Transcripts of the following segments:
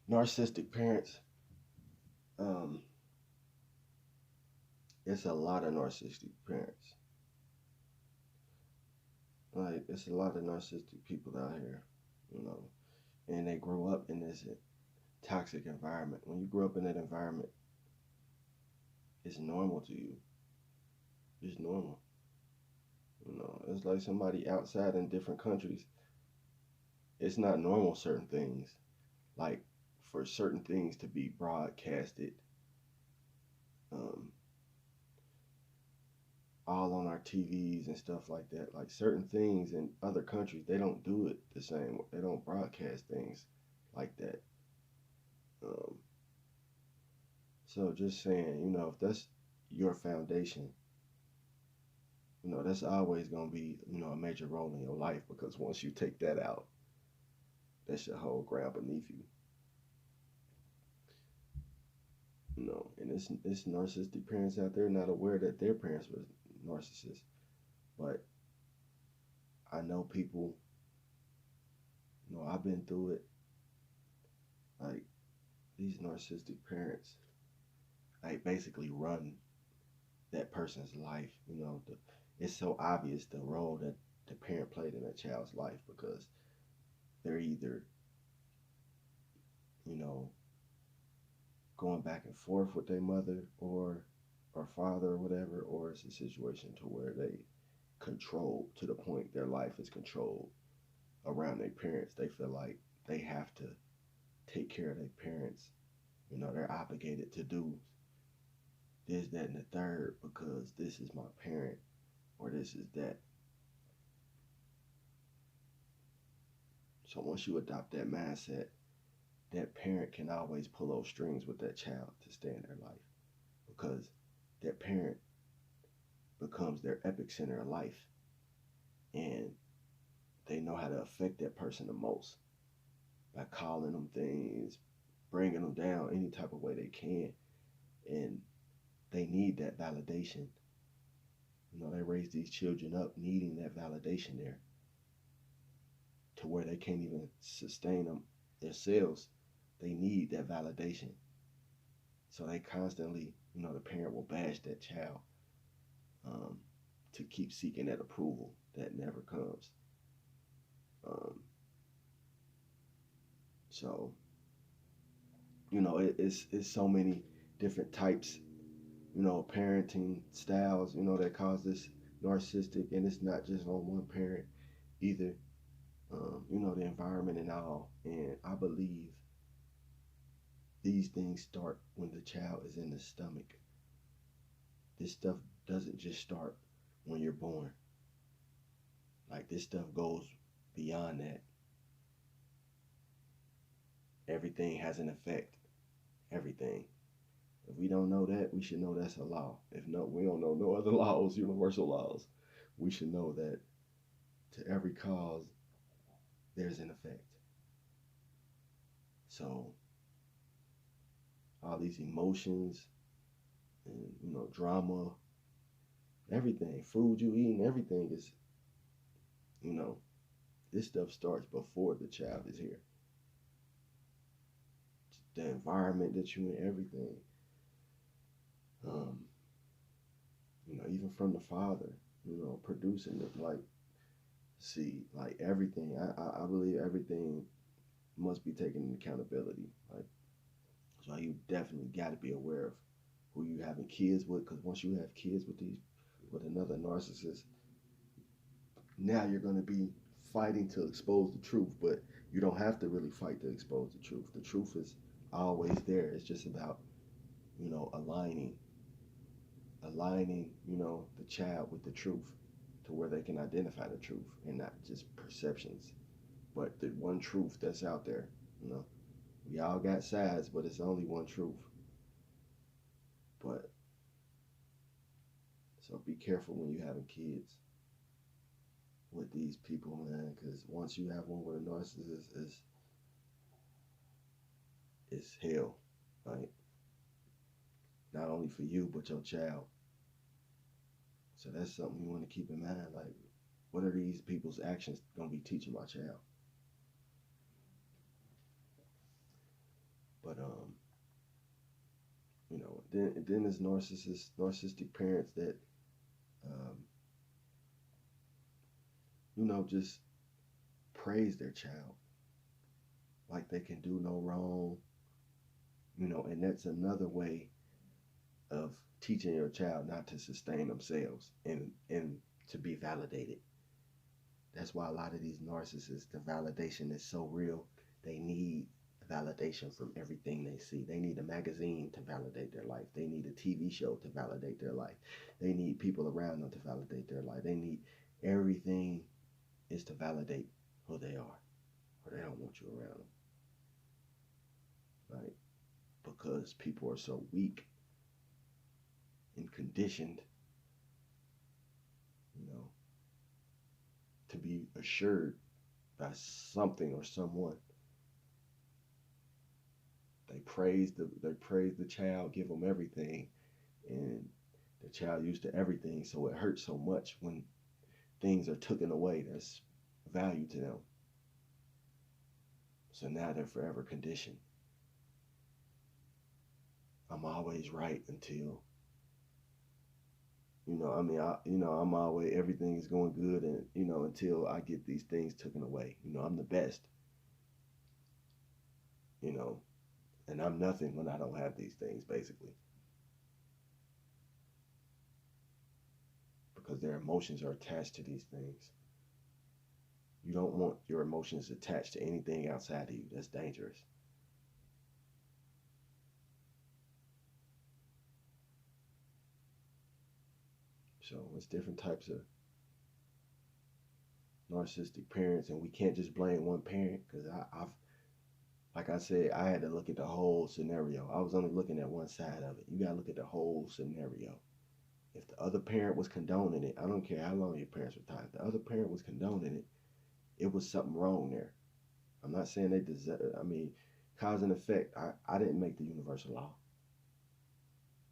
Narcissistic parents, um, it's a lot of narcissistic parents. Like, it's a lot of narcissistic people out here, you know, and they grow up in this toxic environment. When you grow up in that environment, it's normal to you. It's normal. You know, it's like somebody outside in different countries. It's not normal certain things. Like for certain things to be broadcasted um, all on our TVs and stuff like that. Like certain things in other countries, they don't do it the same. They don't broadcast things like that. Um, so just saying, you know, if that's your foundation, you know, that's always gonna be, you know, a major role in your life because once you take that out, that's your whole ground beneath you. You know, and it's narcissistic parents out there not aware that their parents were narcissists. But I know people, you know, I've been through it. Like these narcissistic parents, like basically run that person's life. You know, it's so obvious the role that the parent played in that child's life because they're either, you know, going back and forth with their mother or father or whatever, or it's a situation to where they control to the point their life is controlled around their parents. They feel like they have to take care of their parents. You know, they're obligated to do this, that, and the third because this is my parent or this is that. So once you adopt that mindset, that parent can always pull those strings with that child to stay in their life because that parent becomes their epic center of life and they know how to affect that person the most by calling them things, bringing them down any type of way they can. And they need that validation. You know, they raise these children up needing that validation there to where they can't even sustain them themselves. They need that validation. So they constantly, you know, the parent will bash that child um, to keep seeking that approval that never comes. Um, so you know, it's so many different types, you know, parenting styles, you know, that cause this narcissistic, and it's not just on one parent either. You know, the environment and all, and I believe these things start when the child is in the stomach. This stuff doesn't just start when you're born. Like this stuff goes beyond that. Everything has an effect. Everything. If we don't know that, we should know that's a law. If no, we don't know no other laws, universal laws. We should know that to every cause, there's an effect. So all these emotions and you know drama, everything, food you eat, and everything is, you know, this stuff starts before the child is here. The environment that you in, everything. Um, you know, even from the father, you know, producing it, like see, like everything. I believe everything must be taken in accountability. Like, so you definitely got to be aware of who you having kids with, because once you have kids with these, with another narcissist, now you're going to be fighting to expose the truth, but you don't have to really fight to expose the truth. The truth is always there. It's just about, you know, aligning, you know, the child with the truth to where they can identify the truth and not just perceptions, but the one truth that's out there, you know. We all got sides, but it's only one truth. But so be careful when you're having kids with these people, man, because once you have one with a narcissist, it's hell, right? Not only for you but your child. So that's something you want to keep in mind. Like, what are these people's actions gonna be teaching my child? But then there's narcissistic parents that um, just praise their child like they can do no wrong. And that's another way of teaching your child not to sustain themselves and to be validated. That's why a lot of these narcissists, the validation is so real. They need validation from everything they see. They need a magazine to validate their life. They need a TV show to validate their life. They need people around them to validate their life. They need everything is to validate who they are, or they don't want you around them, right? Because people are so weak and conditioned, you know, to be assured by something or someone. They praise the child, give them everything, and the child used to everything, so it hurts so much when things are taken away that's value to them. So now they're forever conditioned. I'm always right until I'm always everything is going good, and until I get these things taken away. I'm the best. You know, and I'm nothing when I don't have these things, basically, because their emotions are attached to these things. You don't want your emotions attached to anything outside of you. That's dangerous. So it's different types of narcissistic parents, and we can't just blame one parent because I've, like I said, I had to look at the whole scenario. I was only looking at one side of it. You got to look at the whole scenario. If the other parent was condoning it, I don't care how long your parents were tied. If the other parent was condoning it, it was something wrong there. I'm not saying they deserve. I mean, cause and effect. I didn't make the universal law,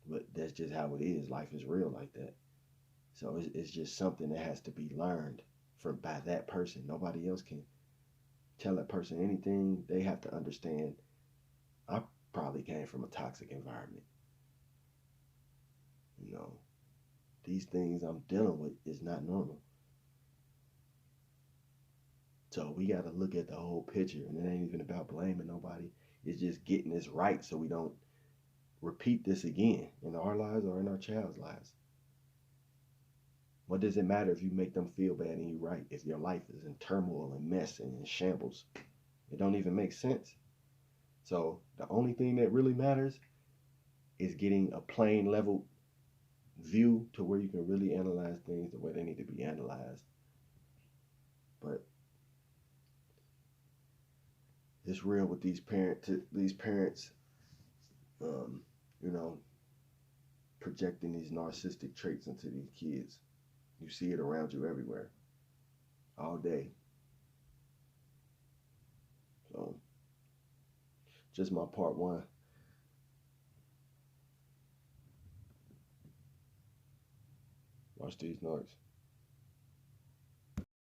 but that's just how it is. Life is real like that. So it's just something that has to be learned from by that person. Nobody else can tell that person anything. They have to understand. I probably came from a toxic environment. You know, these things I'm dealing with is not normal. So we got to look at the whole picture, and it ain't even about blaming nobody. It's just getting this right so we don't repeat this again in our lives or in our child's lives. What does it matter if you make them feel bad and you right? If your life is in turmoil and mess and in shambles, it don't even make sense. So the only thing that really matters is getting a plain level view to where you can really analyze things the way they need to be analyzed. But it's real with these parents, um, you know, projecting these narcissistic traits into these kids. You see it around you everywhere, all day. So, just my part one. Watch these narcs.